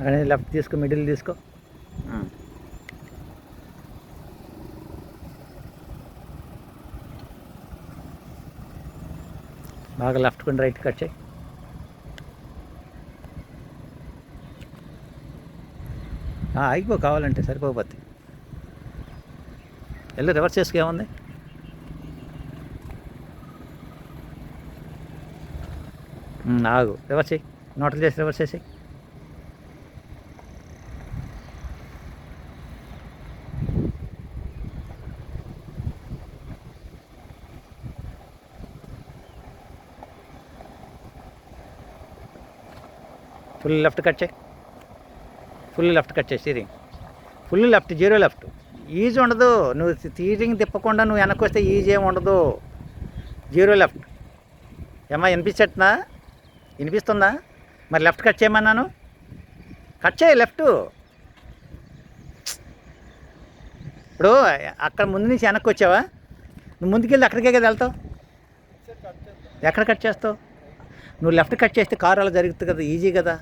అక్కడ లెఫ్ట్ తీసుకో, మిడిల్ తీసుకో. బాగా లెఫ్ట్ కొన్ని రైట్ కట్ చేయి. ఆగిపో కావాలంటే, సరిపోతే వెళ్ళి రివర్స్ చేసుకు. ఏముంది, ఆగు, రివర్స్ చేయి, నోట్లు చేసి రివర్స్ చేసి. ఫుల్ లెఫ్ట్ కట్ చేయి, ఫుల్ లెఫ్ట్ కట్ చేయి. Steering full left, zero left. Easy ఉండదు, నువ్వు స్టీరింగ్ తిప్పకుండా నువ్వు వెనక్కి వస్తే ఈజీ ఏమి ఉండదు. Zero left. ఏమా వినిపించట్నా? వినిపిస్తుందా? మరి లెఫ్ట్ కట్ చేయమన్నాను, కట్ చేయి లెఫ్ట్. ఇప్పుడు అక్కడ ముందు నుంచి వెనక్కి వచ్చావా? నువ్వు ముందుకెళ్ళి అక్కడికే కదా వెళ్తావు. ఎక్కడ కట్ చేస్తావు? నువ్వు లెఫ్ట్ కట్ చేస్తే కారు అలా జరుగుతుంది కదా, ఈజీ కదా.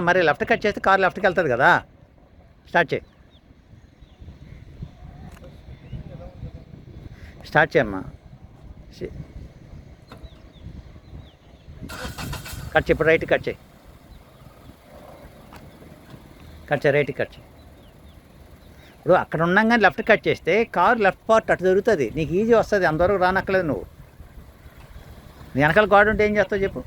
మరి లెఫ్ట్ కట్ చేస్తే కారు లెఫ్ట్కి వెళ్తుంది కదా. స్టార్ట్ చేయి, స్టార్ట్ చేయమ్మా. కట్ చేయి, ఇప్పుడు రైట్ కట్ చేయి, కట్ చేయి, రైట్ కట్ చేయి. ఇప్పుడు అక్కడ ఉన్నాం కానీ లెఫ్ట్ కట్ చేస్తే కారు లెఫ్ట్ పార్ట్ అటు జరుగుతుంది, నీకు ఈజీ వస్తుంది, అంతవరకు రానక్కలేదు. నువ్వు నీ వెనకాల గాడు ఉంటే ఏం చేస్తావు చెప్పు.